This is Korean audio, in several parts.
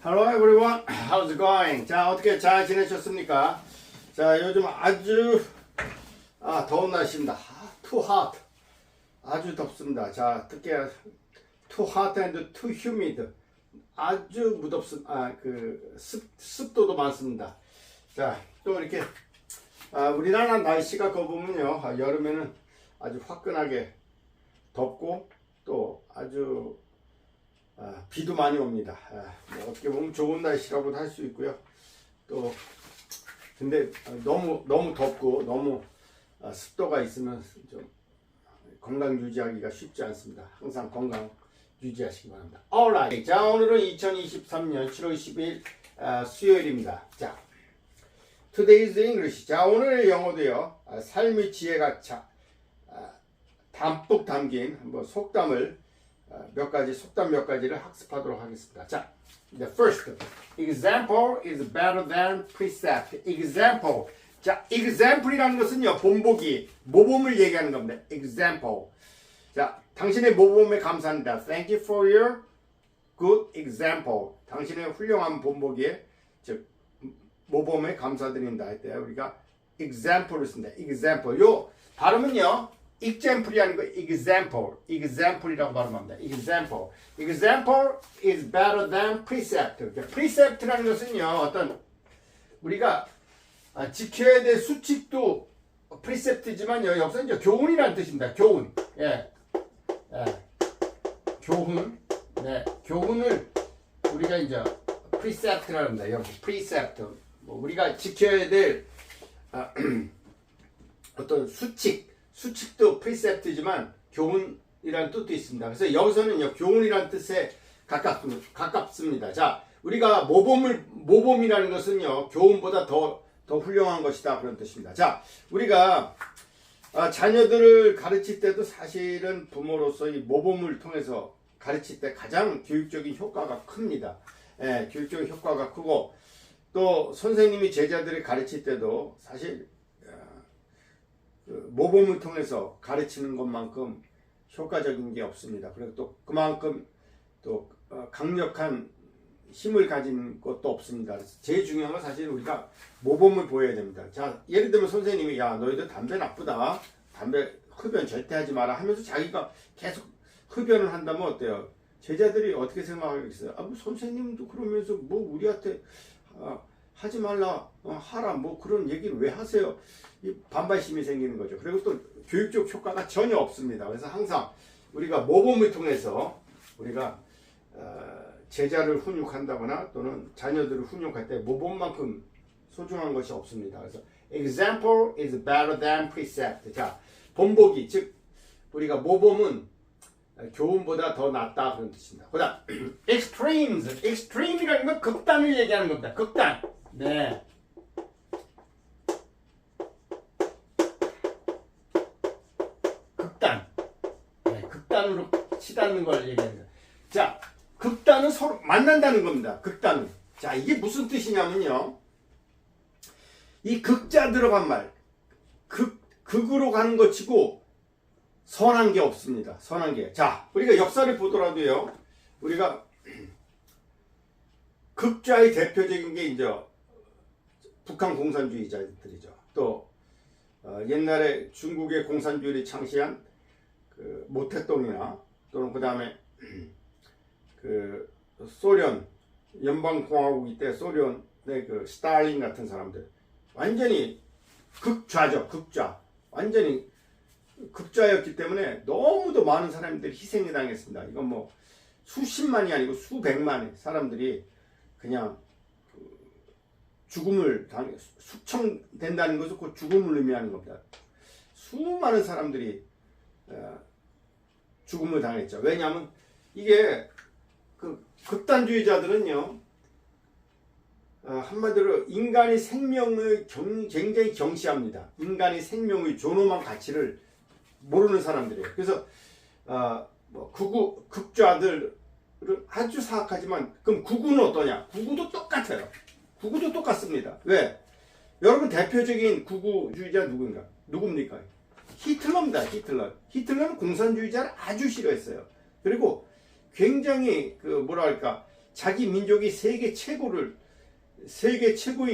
Hello everyone, how's it going? 자, 어떻게 잘 지내셨습니까? 자, 요즘 아주 더운 날씨입니다. Too hot. 아주 덥습니다. 자, 특히 too hot and too humid. 아주 무덥습니다. 습도도 많습니다. 자, 또 이렇게 우리나라 날씨가 거 보면요, 여름에는 아주 화끈하게 덥고 또 아주 비도 많이 옵니다. 뭐 어떻게 보면 좋은 날씨라고도 할 수 있고요. 또 근데 너무 덥고 너무 습도가 있으면 좀 건강 유지하기가 쉽지 않습니다. 항상 건강 유지하시기 바랍니다. Alright. 자, 오늘은 2023년 7월 10일 수요일입니다. 자, Today's English. 자, 오늘의 영어도요. 삶의 지혜가 담뿍 담긴 한번 속담을 속담 몇 가지를 학습하도록 하겠습니다. 자, the first example is better than precept. example. 자, example이라는 것은요, 본보기, 모범을 얘기하는 겁니다. example. 자, 당신의 모범에 감사합니다. Thank you for your good example. 당신의 훌륭한 본보기에 즉 모범에 감사드린다 할 때 우리가 example을 씁니다. example. 요 발음은요, example이 아니고 example이라고 발음합니다. example is better than precept. precept라는 것은요, 어떤 우리가 지켜야 될 수칙도 precept지만요, 여기서 이제 교훈이라는 뜻입니다. 교훈. 교훈. 네, 교훈을 우리가 이제 precept라고 합니다. 여기 precept. 뭐 우리가 지켜야 될 어떤 수칙도 precept지만 교훈이라는 뜻도 있습니다. 그래서 여기서는요, 교훈이라는 뜻에 가깝습니다. 자, 우리가 모범이라는 것은요, 교훈보다 더 훌륭한 것이다, 그런 뜻입니다. 자, 우리가 자녀들을 가르칠 때도 사실은 부모로서 이 모범을 통해서 가르칠 때 가장 교육적인 효과가 큽니다. 교육적인 효과가 크고, 또 선생님이 제자들을 가르칠 때도 사실 모범을 통해서 가르치는 것만큼 효과적인 게 없습니다. 그리고 또 그만큼 또 강력한 힘을 가진 것도 없습니다. 그래서 제일 중요한 건 사실 우리가 모범을 보여야 됩니다. 자, 예를 들면 선생님이 야, 너희들 담배 나쁘다, 담배 흡연 절대 하지 마라 하면서 자기가 계속 흡연을 한다면 어때요? 제자들이 어떻게 생각하겠어요? 뭐 선생님도 그러면서 뭐 우리한테 하지 말라, 하라, 뭐 그런 얘기를 왜 하세요? 이 반발심이 생기는 거죠. 그리고 또 교육적 효과가 전혀 없습니다. 그래서 항상 우리가 모범을 통해서 우리가 제자를 훈육한다거나 또는 자녀들을 훈육할 때 모범만큼 소중한 것이 없습니다. 그래서 example is better than precept. 자, 본보기, 즉 우리가 모범은 교훈보다 더 낫다, 그런 뜻입니다. 그다음 extremes. extreme이라는 건 극단을 얘기하는 겁니다. 극단. 네. 극단. 네, 극단으로 치닫는 걸 얘기합니다. 자, 극단은 서로 만난다는 겁니다. 극단은. 자, 이게 무슨 뜻이냐면요, 이 극자 들어간 말, 극으로 가는 것 치고 선한 게 없습니다. 선한 게. 자, 우리가 역사를 보더라도요, 우리가 극좌의 대표적인 게 이제 북한 공산주의자들이죠. 또 옛날에 중국의 공산주의를 창시한 그 모태똥이나 또는 그 다음에 그 소련 연방공화국이 때 소련의 그 스탈린 같은 사람들, 완전히 극좌죠. 극좌. 완전히 극좌였기 때문에 너무도 많은 사람들이 희생이 당했습니다. 이건 뭐 수십만이 아니고 수백만의 사람들이 그냥 죽음을 숙청된다는 것은 그 죽음을 의미하는 겁니다. 수많은 사람들이 죽음을 당했죠. 왜냐하면 이게 그 극단주의자들은요, 한마디로 인간의 생명을 굉장히 경시합니다. 인간의 생명의 존엄한 가치를 모르는 사람들이에요. 그래서 뭐 극좌들은 아주 사악하지만, 그럼 극우는 어떠냐? 극우도 똑같아요. 극우도 똑같습니다. 왜? 여러분, 대표적인 극우주의자 누굽니까? 히틀러입니다. 히틀러는 공산주의자를 아주 싫어했어요. 그리고 굉장히 자기 민족이 세계 최고의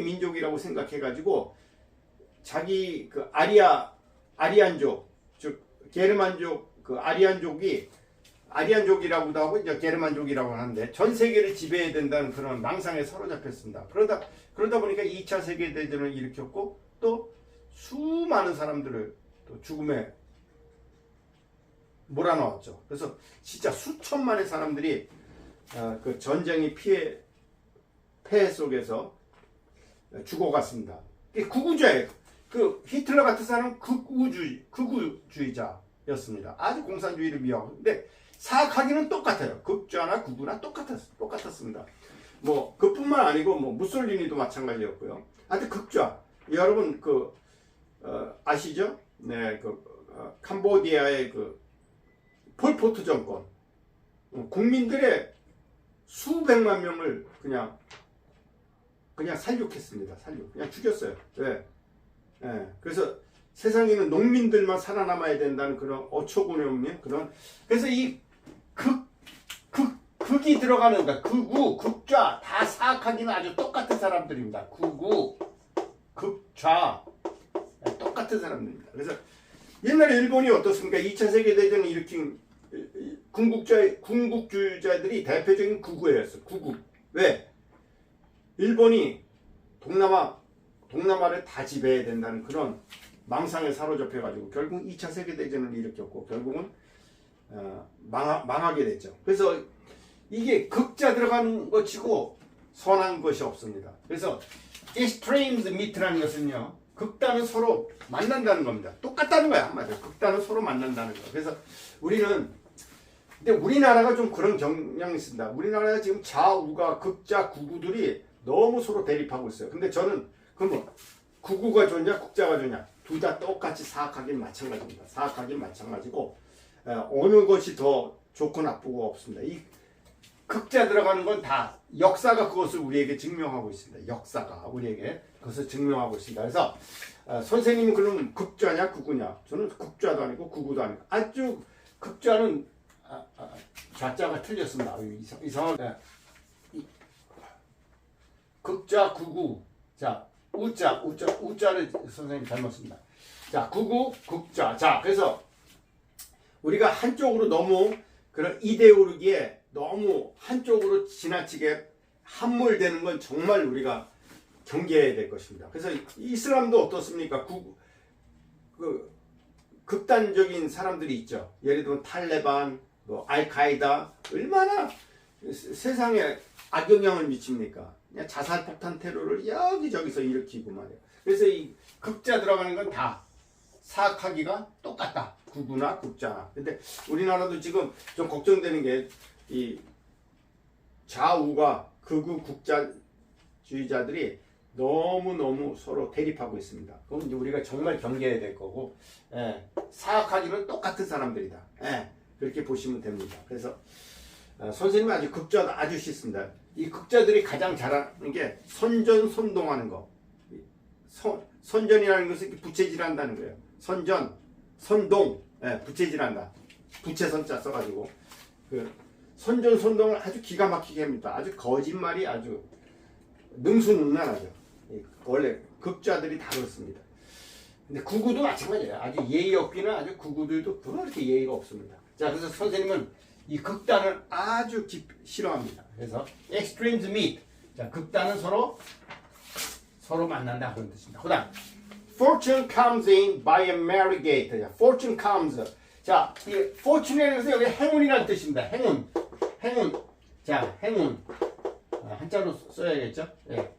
민족이라고 생각해가지고 자기 그 아리안족, 즉 게르만족, 그 아리안족이라고도 하고 이제 게르만족이라고 하는데 전 세계를 지배해야 된다는 그런 망상에 사로잡혔습니다. 그러다 보니까 2차 세계대전을 일으켰고 또 수많은 사람들을 또 죽음에 몰아넣었죠. 그래서 진짜 수천만의 사람들이 그 전쟁의 폐해 속에서 죽어갔습니다. 극우주의예요. 그 히틀러 같은 사람은 극우주의자였습니다. 아주 공산주의를 미화하고. 근데 사악하기는 똑같아요. 극좌나 극우나 똑같았습니다. 뭐 그뿐만 아니고 뭐 무솔리니도 마찬가지였고요. 하여튼 극좌. 여러분 아시죠? 네, 캄보디아의 폴포트 정권. 국민들의 수백만 명을 그냥 살육했습니다. 그냥 죽였어요. 왜? 예. 그래서 세상에는 농민들만 살아남아야 된다는 그런 어처구니 없는 그런. 그래서 이 극이 들어가는 거야. 극우, 극좌 다 사악하기는 아주 똑같은 사람들입니다. 극우, 극좌 똑같은 사람들입니다. 그래서 옛날에 일본이 어떻습니까? 2차 세계대전을 일으킨 군국주의자들이 대표적인 극우였어요. 극우. 왜? 일본이 동남아를 다 지배해야 된다는 그런 망상에 사로잡혀가지고 결국 2차 세계대전을 일으켰고 결국은 망하게 됐죠. 그래서 이게 극자 들어가는 것이고 선한 것이 없습니다. 그래서 extremes meet라는 것은요, 극단은 서로 만난다는 겁니다. 똑같다는 거야. 한마디로 극단은 서로 만난다는 거. 그래서 근데 우리나라가 좀 그런 경향이 있습니다. 우리나라가 지금 좌우가 극자 극우들이 너무 서로 대립하고 있어요. 근데 저는 그럼 극우가 좋냐 극자가 좋냐, 둘 다 똑같이 사악하긴 마찬가지입니다. 사악하긴 마찬가지고 어느 것이 더 좋고 나쁘고 없습니다. 이 극자 들어가는 건 다 역사가 그것을 우리에게 증명하고 있습니다. 역사가 우리에게 그것을 증명하고 있습니다. 그래서 선생님은 그럼 극좌냐 극우냐? 저는 극좌도 아니고 극우도 아니고 아주 극좌는 좌자가 틀렸습니다. 이상하게 극좌 극우. 자, 우자를 선생님 잘못습니다. 자, 극우 극좌. 자, 그래서 우리가 한쪽으로 너무 그런 이데올로기에 너무 한쪽으로 지나치게 함몰되는 건 정말 우리가 경계해야 될 것입니다. 그래서 이슬람도 어떻습니까? 극단적인 사람들이 있죠. 예를 들면 탈레반, 알카에다 얼마나 세상에 악영향을 미칩니까? 그냥 자살폭탄 테러를 여기저기서 일으키고 말이에요. 그래서 이 극자 들어가는 건 다 사악하기가 똑같다. 극우나 극자나. 근데 우리나라도 지금 좀 걱정되는 게 이 좌우가 극우 극자주의자들이 너무너무 서로 대립하고 있습니다. 그건 이제 우리가 정말 경계해야 될 거고, 사악하기는 똑같은 사람들이다. 그렇게 보시면 됩니다. 그래서 선생님은 아주 극자도 아주 쉽습니다. 이 극자들이 가장 잘하는 게 선전선동하는 거. 선전이라는 것은 부채질한다는 거예요. 선동, 부채질한다. 부채선자 써가지고 선전선동을 아주 기가 막히게 합니다. 아주 거짓말이 아주 능수능란하죠. 원래 극자들이 다 그렇습니다. 근데 극우도 마찬가지예요. 아주 예의 없기는 아주 극우들도 그렇게 예의가 없습니다. 자, 그래서 선생님은 이 극단을 아주 싫어합니다. 그래서 extremes meet. 자, 극단은 서로 만난다 그런 뜻입니다. 그다음 fortune comes in by a merry gate. 자, fortune comes. 자, 이 fortune이라는 것은 여기 행운이라는 뜻입니다. 행운. 자, 행운. 한자로 써야겠죠? 네.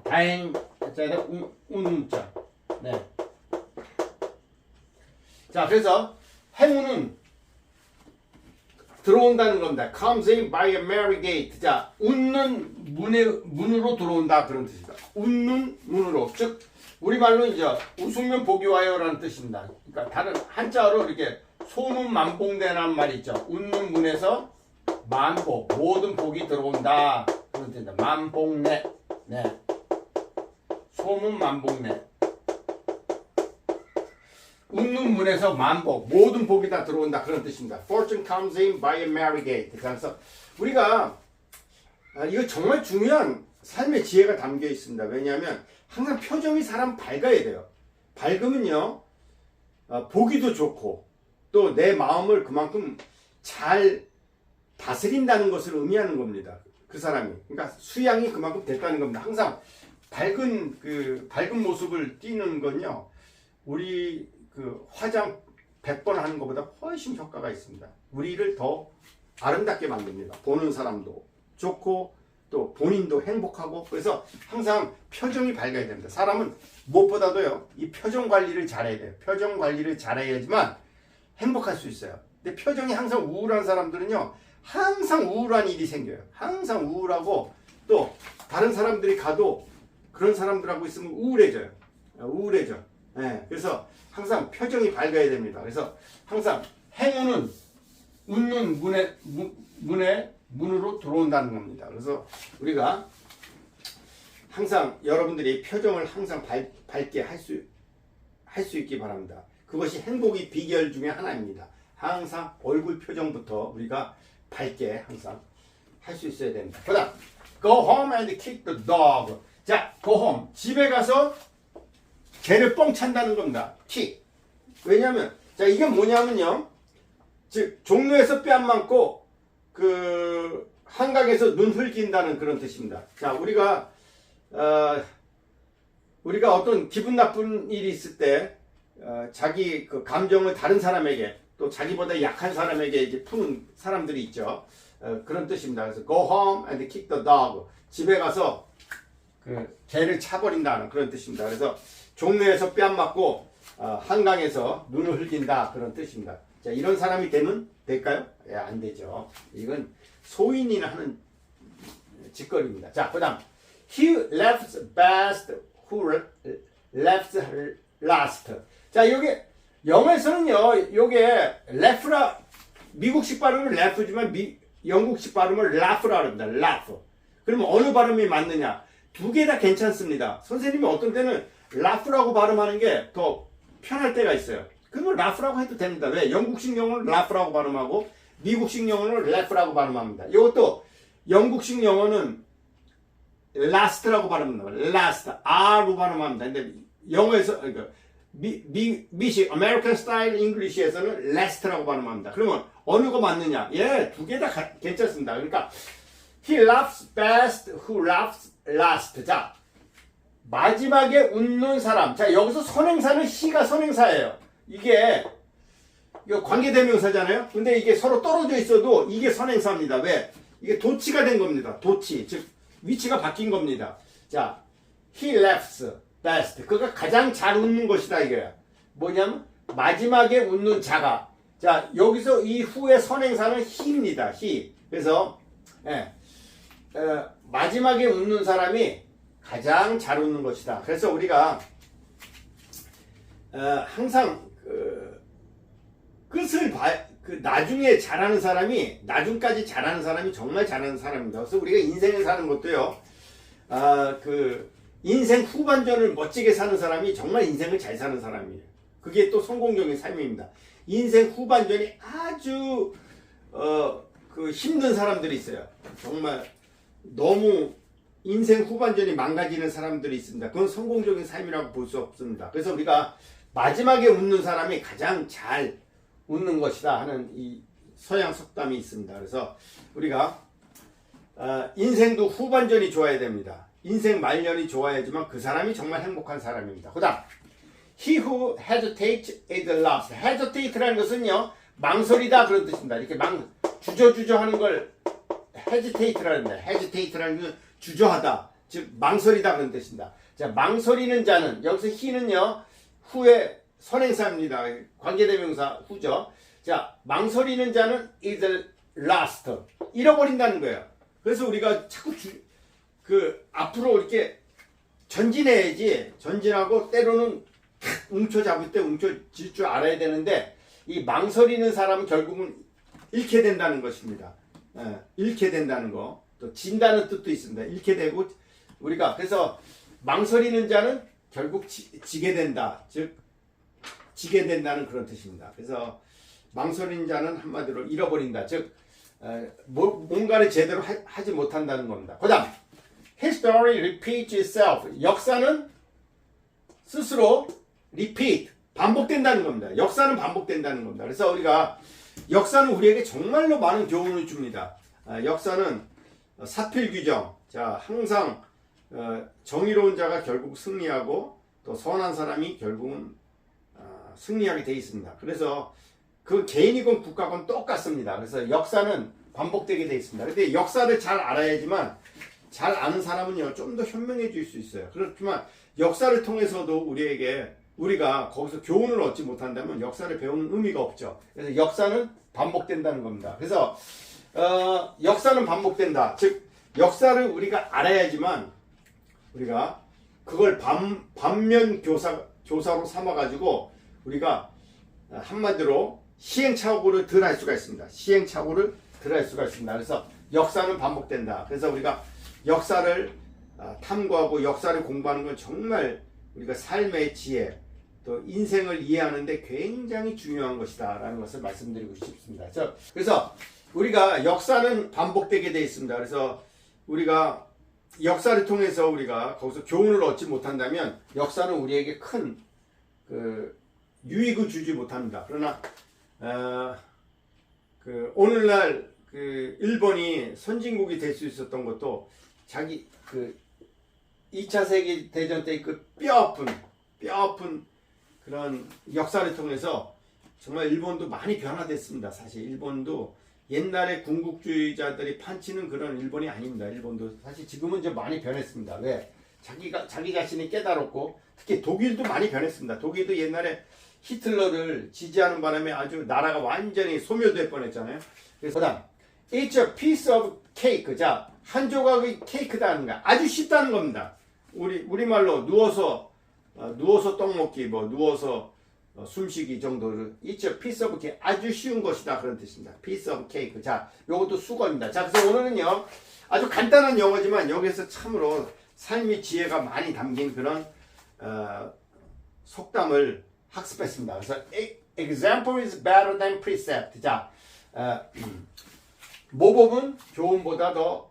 다행 자에다 운자. 네. 자, 그래서 행운은 들어온다는 겁니다. comes in by a merry gate. 자, 웃는 문으로 들어온다 그런 뜻입니다. 웃는 문으로. 즉 우리말로 이제 웃으면 복이 와요라는 뜻입니다. 그러니까 다른 한자로 이렇게 소문만복내라는 말이 있죠. 웃는 문에서 만복, 모든 복이 들어온다 그런 뜻입니다. 만복내. 네. 소문만복내. 웃는 문에서 만복, 모든 복이 다 들어온다 그런 뜻입니다. Fortune comes in by a merry gate. 그래서 우리가 이거 정말 중요한 삶의 지혜가 담겨 있습니다. 왜냐하면 항상 표정이 사람 밝아야 돼요. 밝으면요, 보기도 좋고 또 내 마음을 그만큼 잘 다스린다는 것을 의미하는 겁니다. 그 사람이. 그러니까 수양이 그만큼 됐다는 겁니다. 항상 밝은 모습을 띠는 건요, 우리 그 화장 100번 하는 것보다 훨씬 효과가 있습니다. 우리를 더 아름답게 만듭니다. 보는 사람도 좋고 또 본인도 행복하고. 그래서 항상 표정이 밝아야 됩니다. 사람은 무엇보다도요, 이 표정 관리를 잘해야 돼요. 표정 관리를 잘해야지만 행복할 수 있어요. 근데 표정이 항상 우울한 사람들은요, 항상 우울한 일이 생겨요. 항상 우울하고, 또 다른 사람들이 가도 그런 사람들하고 있으면 우울해져요. 우울해져. 네, 그래서 항상 표정이 밝아야 됩니다. 그래서 항상 행운은 웃는 문으로 들어온다는 겁니다. 그래서 우리가 항상 여러분들이 표정을 항상 밝게 할 수 있기 바랍니다. 그것이 행복의 비결 중에 하나입니다. 항상 얼굴 표정부터 우리가 밝게 항상 할 수 있어야 됩니다. 그 다음, go home and kick the dog. 자, go home. 집에 가서 개를 뻥 찬다는 겁니다. kick. 왜냐면, 자, 이게 뭐냐면요, 즉, 종로에서 뺨 맞고, 한강에서 눈 흘긴다는 그런 뜻입니다. 자, 우리가 어떤 기분 나쁜 일이 있을 때, 자기 그 감정을 다른 사람에게, 또 자기보다 약한 사람에게 이제 푸는 사람들이 있죠. 그런 뜻입니다. 그래서 go home and kick the dog. 집에 가서 개를 차버린다는 그런 뜻입니다. 그래서 종로에서 뺨 맞고 한강에서 눈을 흘긴다, 그런 뜻입니다. 자, 이런 사람이 될까요? 예, 안 되죠. 이건 소인이 하는 짓거리입니다. 자, 그 다음, he laughs best who laughs last. 자, 요게 영어에서는요, 요게 laugh라, 미국식 발음은 laugh지만 영국식 발음을 laugh라 합니다. laugh. 그러면 어느 발음이 맞느냐? 두 개 다 괜찮습니다. 선생님이 어떤 때는 laugh라고 발음하는 게 더 편할 때가 있어요. 그러면 laugh라고 해도 됩니다. 왜? 영국식 영어는 laugh라고 발음하고 미국식 영어는 laugh라고 발음합니다. 이것도 영국식 영어는 last라고 발음합니다. last, R로 발음합니다. 근데 영어에서, 그러니까 미식, American Style English에서는 last라고 발음합니다. 그러면 어느 거 맞느냐? 예, 두 개 다 괜찮습니다. 그러니까 he laughs best who laughs last. 자, 마지막에 웃는 사람. 자, 여기서 선행사는 he가 선행사예요. 이거 관계대명사잖아요. 근데 이게 서로 떨어져 있어도 이게 선행사입니다. 왜? 이게 도치가 된 겁니다. 도치. 즉, 위치가 바뀐 겁니다. 자, he laughs best. 그가 가장 잘 웃는 것이다, 이거야. 뭐냐면, 마지막에 웃는 자가. 자, 여기서 이 후의 선행사는 he입니다. he. 그래서, 마지막에 웃는 사람이 가장 잘 웃는 것이다. 그래서 우리가, 항상, 나중에 잘하는 사람이, 나중까지 잘하는 사람이 정말 잘하는 사람입니다. 그래서 우리가 인생을 사는 것도요, 인생 후반전을 멋지게 사는 사람이 정말 인생을 잘 사는 사람이에요. 그게 또 성공적인 삶입니다. 인생 후반전이 아주, 힘든 사람들이 있어요. 정말 너무 인생 후반전이 망가지는 사람들이 있습니다. 그건 성공적인 삶이라고 볼 수 없습니다. 그래서 우리가 마지막에 웃는 사람이 가장 잘 웃는 것이다 하는 이 서양 속담이 있습니다. 그래서 우리가 인생도 후반전이 좋아야 됩니다. 인생 말년이 좋아야지만 그 사람이 정말 행복한 사람입니다. 그 다음, he who hesitates is lost. hesitate라는 것은요, 망설이다 그런 뜻입니다. 이렇게 주저주저 하는 걸 hesitate라는 겁니다. hesitate라는 것은 주저하다, 즉 망설이다 그런 뜻입니다. 자, 망설이는 자는, 여기서 he는요, 후에 선행사입니다. 관계대명사 후죠. 자, 망설이는 자는 is lost. 잃어버린다는 거예요. 그래서 우리가 자꾸 앞으로 이렇게 전진해야지, 전진하고 때로는 움켜잡을 때 움켜쥘 줄 알아야 되는데, 이 망설이는 사람은 결국은 잃게 된다는 것입니다. 잃게 된다는 거. 또 진다는 뜻도 있습니다. 잃게 되고, 우리가, 그래서 망설이는 자는 결국 지게 된다. 즉, 지게 된다는 그런 뜻입니다. 그래서 망설이는 자는 한마디로 잃어버린다. 즉, 뭔가를 제대로 하지 못한다는 겁니다. 그 다음 History repeats itself. 역사는 스스로 repeat, 반복된다는 겁니다. 역사는 반복된다는 겁니다. 그래서 우리가 역사는 우리에게 정말로 많은 교훈을 줍니다. 역사는 사필 규정. 자, 항상 정의로운 자가 결국 승리하고 또 선한 사람이 결국은 승리하게 돼 있습니다. 그래서 그 개인이건 국가건 똑같습니다. 그래서 역사는 반복되게 돼 있습니다. 근데 역사를 잘 알아야지만 잘 아는 사람은요 좀 더 현명해질 수 있어요. 그렇지만 역사를 통해서도 우리가 거기서 교훈을 얻지 못한다면 역사를 배우는 의미가 없죠. 그래서 역사는 반복된다는 겁니다. 그래서 역사는 반복된다. 즉 역사를 우리가 알아야지만 우리가 그걸 반면 교사로 삼아가지고 우리가 한마디로 시행착오를 덜 할 수가 있습니다. 시행착오를 덜 할 수가 있습니다. 그래서 역사는 반복된다. 그래서 우리가 역사를 탐구하고 역사를 공부하는 건 정말 우리가 삶의 지혜 또 인생을 이해하는데 굉장히 중요한 것이다 라는 것을 말씀드리고 싶습니다. 그래서 우리가 역사는 반복되게 되어 있습니다. 그래서 우리가 역사를 통해서 우리가 거기서 교훈을 얻지 못한다면 역사는 우리에게 큰 유익을 주지 못합니다. 그러나 오늘날 일본이 선진국이 될 수 있었던 것도 자기 2차 세계대전 때 뼈아픈 그런 역사를 통해서 정말 일본도 많이 변화됐습니다. 사실 일본도 옛날에 군국주의자들이 판치는 그런 일본이 아닙니다. 일본도 사실 지금은 좀 많이 변했습니다. 왜? 자기 자신이 깨달았고 특히 독일도 많이 변했습니다. 독일도 옛날에 히틀러를 지지하는 바람에 아주 나라가 완전히 소멸될 뻔했잖아요. 그래서 그다음 It's a piece of cake. 자, 한 조각의 케이크다는 거 아주 쉽다는 겁니다. 우리말로 누워서 떡 먹기, 누워서 숨쉬기 정도를 It's a piece of cake. 아주 쉬운 것이다 그런 뜻입니다. piece of cake. 자, 요것도 수거입니다. 자, 그래서 오늘은요 아주 간단한 영어지만 여기서 참으로 삶의 지혜가 많이 담긴 그런 속담을 학습했습니다. 그래서 example is better than precept. 자, 모범은 교훈보다 더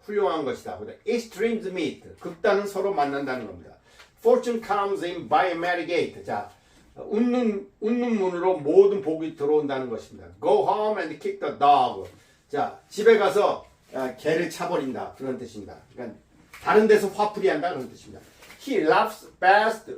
훌륭한 것이다. extremes meet. 극단은 서로 만난다는 겁니다. Fortune comes in by a merry gate. 자, 웃는 문으로 모든 복이 들어온다는 것입니다. Go home and kick the dog. 자, 집에 가서 개를 차버린다 그런 뜻입니다. 그러니까 다른 데서 화풀이 한다 그런 뜻입니다. He laughs best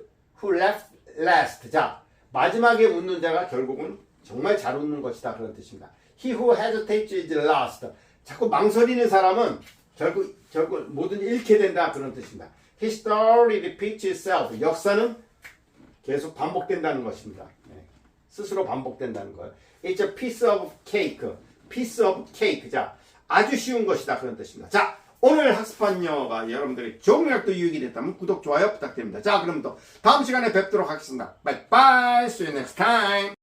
who laughs last. 자, 마지막에 웃는 자가 결국은 정말 잘 웃는 것이다 그런 뜻입니다. He who hesitates is lost. 자꾸 망설이는 사람은 결국 뭐든지 잃게 된다 그런 뜻입니다. History repeats itself. 역사는 계속 반복된다는 것입니다. 스스로 반복된다는 거예요. It's a piece of cake. piece of cake. 자, 아주 쉬운 것이다 그런 뜻입니다. 자, 오늘 학습한 영어가 여러분들이 조금이라도 유익이 됐다면 구독, 좋아요 부탁드립니다. 자, 그럼 또 다음 시간에 뵙도록 하겠습니다. Bye bye. See you next time.